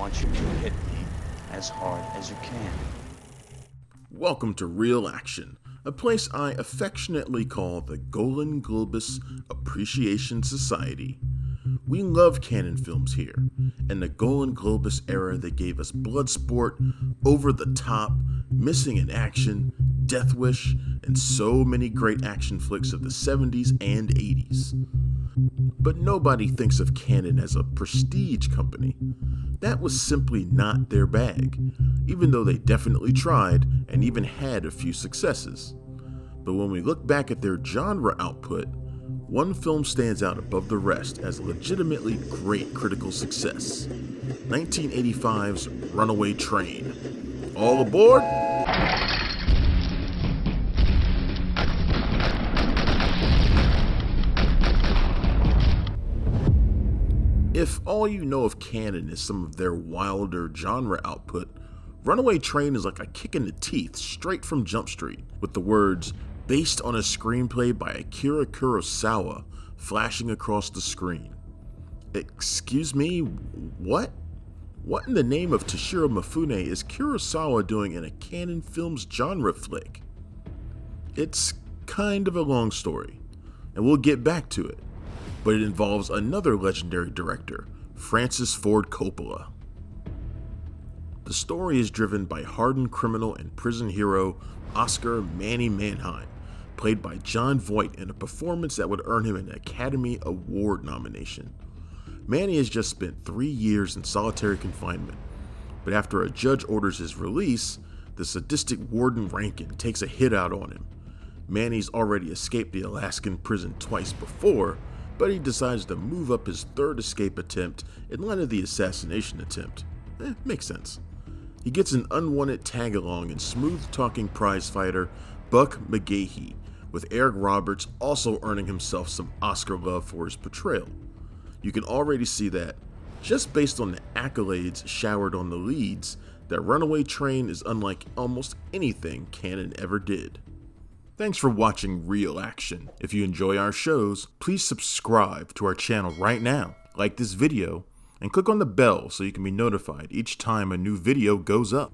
want you to hit me as hard as you can. Welcome to Real Action, a place I affectionately call the Golan Globus Appreciation Society. We love Canon films here, and the Golan Globus era that gave us Bloodsport, Over the Top, Missing in Action, Death Wish, and so many great action flicks of the 70s and 80s. But nobody thinks of Canon as a prestige company. That was simply not their bag, even though they definitely tried and even had a few successes. But when we look back at their genre output, one film stands out above the rest as a legitimately great critical success: 1985's Runaway Train. All aboard? If all you know of Canon is some of their wilder genre output, Runaway Train is like a kick in the teeth straight from Jump Street, with the words, "based on a screenplay by Akira Kurosawa," flashing across the screen. Excuse me, what? What in the name of Toshiro Mifune is Kurosawa doing in a Canon Films genre flick? It's kind of a long story, and we'll get back to it, but it involves another legendary director, Francis Ford Coppola. The story is driven by hardened criminal and prison hero Oscar Manny Menahem, played by Jon Voight in a performance that would earn him an Academy Award nomination. Manny has just spent 3 years in solitary confinement, but after a judge orders his release, the sadistic warden Rankin takes a hit out on him. Manny's already escaped the Alaskan prison twice before, but he decides to move up his third escape attempt in light of the assassination attempt. Makes sense. He gets an unwanted tag-along in smooth-talking prizefighter Buck McGahee, with Eric Roberts also earning himself some Oscar love for his portrayal. You can already see that, just based on the accolades showered on the leads, that Runaway Train is unlike almost anything Canon ever did. Thanks for watching Real Action. If you enjoy our shows, please subscribe to our channel right now, like this video, and click on the bell so you can be notified each time a new video goes up.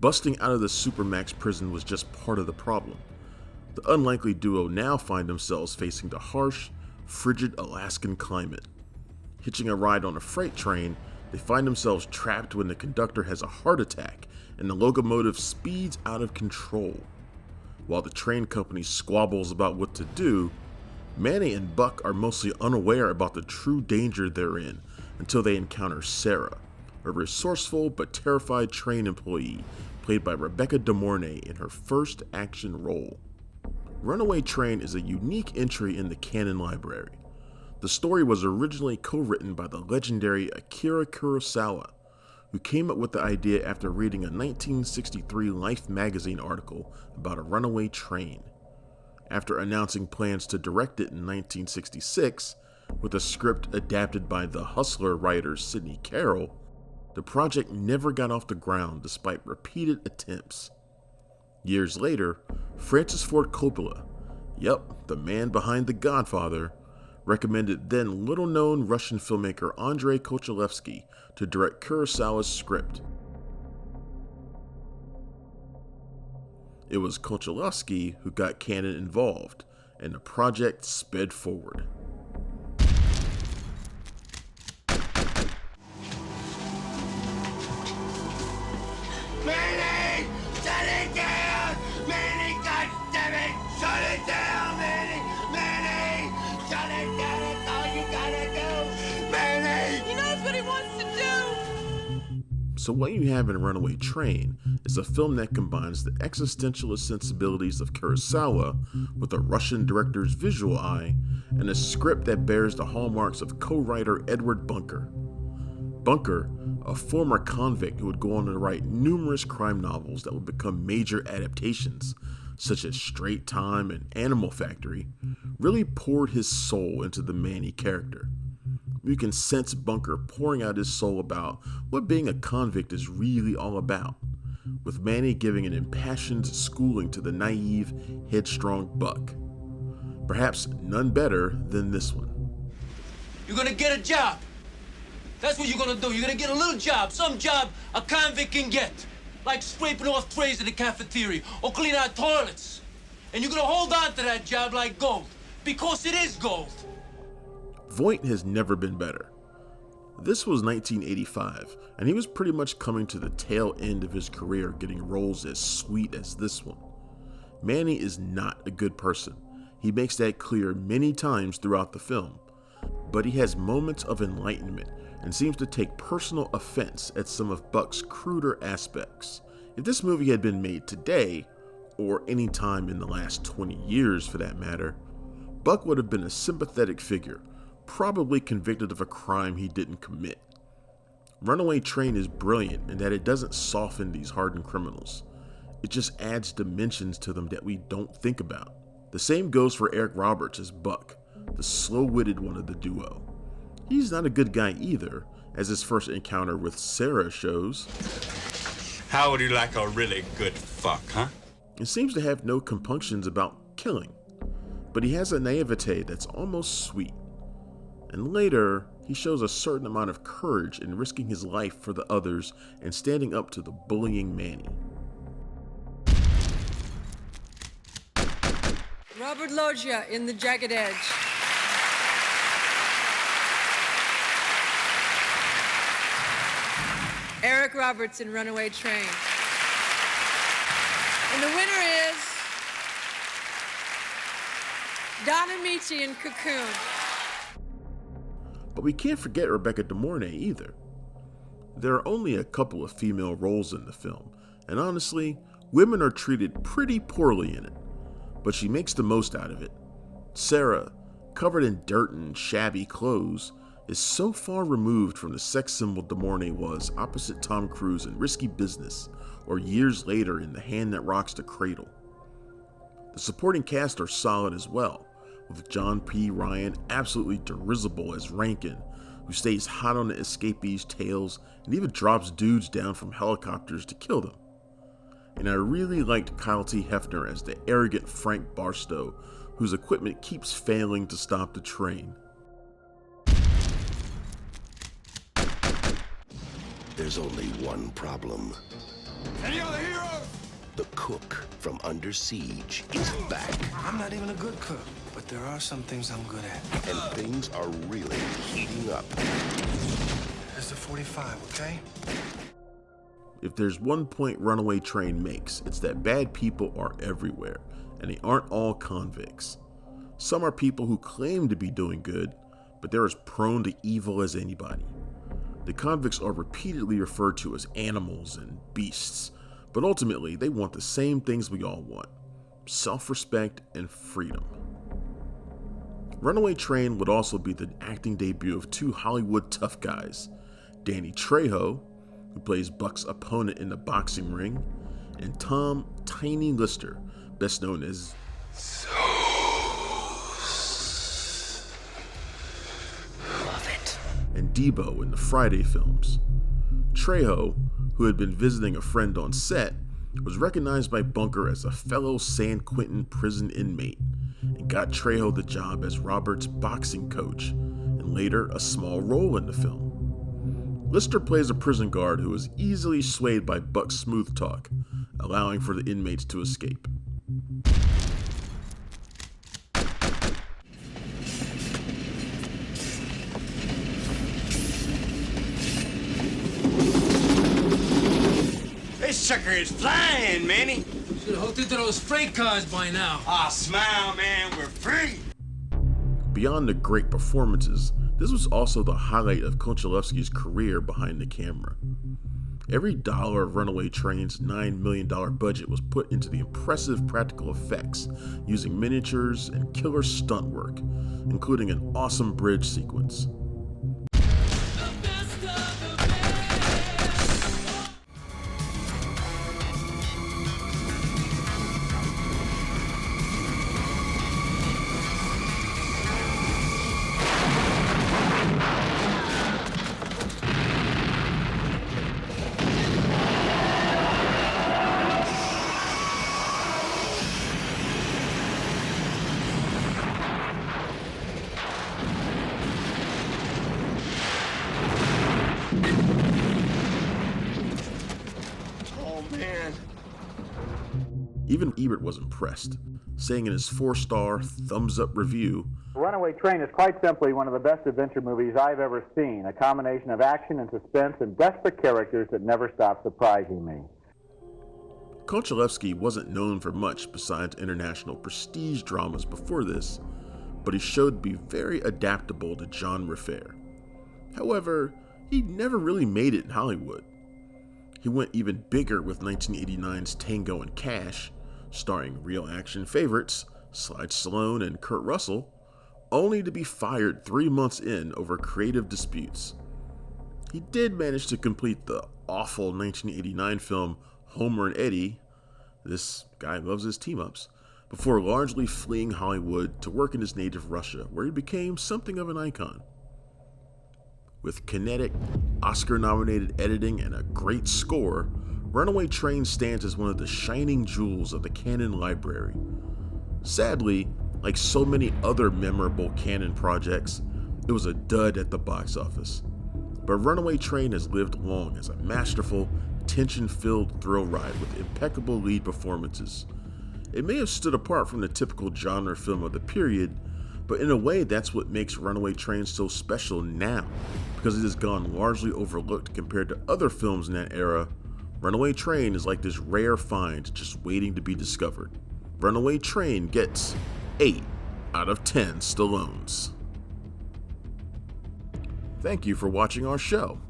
Busting out of the Supermax prison was just part of the problem. The unlikely duo now find themselves facing the harsh, frigid Alaskan climate. Hitching a ride on a freight train, they find themselves trapped when the conductor has a heart attack and the locomotive speeds out of control. While the train company squabbles about what to do, Manny and Buck are mostly unaware about the true danger they're in until they encounter Sarah, a resourceful but terrified train employee played by Rebecca De Mornay in her first action role. Runaway Train is a unique entry in the Canon library. The story was originally co-written by the legendary Akira Kurosawa, who came up with the idea after reading a 1963 Life magazine article about a runaway train. After announcing plans to direct it in 1966, with a script adapted by The Hustler writer Sidney Carroll, the project never got off the ground despite repeated attempts. Years later, Francis Ford Coppola, the man behind The Godfather, recommended then little-known Russian filmmaker Andrei Konchalovsky to direct Kurosawa's script. It was Konchalovsky who got Canon involved, and the project sped forward. Manny! Shut it down! Manny, goddammit! Shut it down, Manny! Manny! Shut it down! That's all you gotta do! Manny! He knows what he wants to do! So what you have in Runaway Train is a film that combines the existentialist sensibilities of Kurosawa with a Russian director's visual eye and a script that bears the hallmarks of co-writer Edward Bunker. Bunker, a former convict who would go on to write numerous crime novels that would become major adaptations, such as Straight Time and Animal Factory, really poured his soul into the Manny character. You can sense Bunker pouring out his soul about what being a convict is really all about, with Manny giving an impassioned schooling to the naive, headstrong Buck. Perhaps none better than this one. You're gonna get a job. That's what you're gonna do. You're gonna get a little job, some job a convict can get. Like scraping off trays in the cafeteria or clean out toilets. And you're gonna hold on to that job like gold, because it is gold. Voight has never been better. This was 1985, and he was pretty much coming to the tail end of his career getting roles as sweet as this one. Manny is not a good person. He makes that clear many times throughout the film, but he has moments of enlightenment and seems to take personal offense at some of Buck's cruder aspects. If this movie had been made today, or any time in the last 20 years for that matter, Buck would have been a sympathetic figure, probably convicted of a crime he didn't commit. Runaway Train is brilliant in that it doesn't soften these hardened criminals. It just adds dimensions to them that we don't think about. The same goes for Eric Roberts as Buck, the slow-witted one of the duo. He's not a good guy either, as his first encounter with Sarah shows. How would you like a really good fuck, huh? And seems to have no compunctions about killing, but he has a naivete that's almost sweet. And later, he shows a certain amount of courage in risking his life for the others and standing up to the bullying Manny. Robert Loggia in The Jagged Edge. Eric Roberts in Runaway Train. And the winner is Don Amici in Cocoon. But we can't forget Rebecca De Mornay either. There are only a couple of female roles in the film, and honestly, women are treated pretty poorly in it, but she makes the most out of it. Sarah, covered in dirt and shabby clothes, is so far removed from the sex symbol De Mornay was opposite Tom Cruise in Risky Business, or years later in The Hand That Rocks the Cradle. The supporting cast are solid as well, with John P. Ryan absolutely derisible as Rankin, who stays hot on the escapees' tails and even drops dudes down from helicopters to kill them. And I really liked Kyle T. Hefner as the arrogant Frank Barstow, whose equipment keeps failing to stop the train. There's only one problem. Any other heroes? The cook from Under Siege is back. I'm not even a good cook, but there are some things I'm good at. And things are really heating up. It's the 45, okay? If there's one point Runaway Train makes, it's that bad people are everywhere, and they aren't all convicts. Some are people who claim to be doing good, but they're as prone to evil as anybody. The convicts are repeatedly referred to as animals and beasts, but ultimately they want the same things we all want: self-respect and freedom. Runaway Train would also be the acting debut of two Hollywood tough guys, Danny Trejo, who plays Buck's opponent in the boxing ring, and Tom Tiny Lister, best known as and Debo in the Friday films. Trejo, who had been visiting a friend on set, was recognized by Bunker as a fellow San Quentin prison inmate and got Trejo the job as Robert's boxing coach and later a small role in the film. Lister plays a prison guard who is easily swayed by Buck's smooth talk, allowing for the inmates to escape. This sucker is flying, Manny. Should have hooked into those freight cars by now. Ah, smile, man, we're free. Beyond the great performances, this was also the highlight of Konchalovsky's career behind the camera. Every dollar of Runaway Train's $9 million budget was put into the impressive practical effects, using miniatures and killer stunt work, including an awesome bridge sequence. Oh, man. Even Ebert was impressed, saying in his 4-star thumbs-up review, Runaway Train is quite simply one of the best adventure movies I've ever seen, a combination of action and suspense and desperate characters that never stop surprising me. Konchalovsky wasn't known for much besides international prestige dramas before this, but he showed to be very adaptable to genre fare. However, he never really made it in Hollywood. He went even bigger with 1989's Tango Cash, starring real action favorites Sly Stallone and Kurt Russell, only to be fired 3 months in over creative disputes. He did manage to complete the awful 1989 film Homer and Eddie, this guy loves his team-ups, before largely fleeing Hollywood to work in his native Russia, where he became something of an icon. With kinetic, Oscar-nominated editing and a great score, Runaway Train stands as one of the shining jewels of the Canon library. Sadly, like so many other memorable Canon projects, it was a dud at the box office. But Runaway Train has lived long as a masterful, tension-filled thrill ride with impeccable lead performances. It may have stood apart from the typical genre film of the period, but in a way that's what makes Runaway Train so special now, because it has gone largely overlooked compared to other films in that era. Runaway Train is like this rare find just waiting to be discovered. Runaway Train gets 8 out of 10 Stallones. Thank you for watching our show.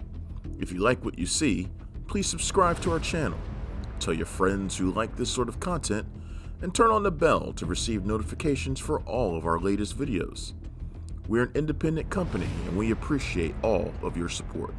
If you like what you see, please subscribe to our channel, tell your friends who like this sort of content, and turn on the bell to receive notifications for all of our latest videos. We're an independent company and we appreciate all of your support.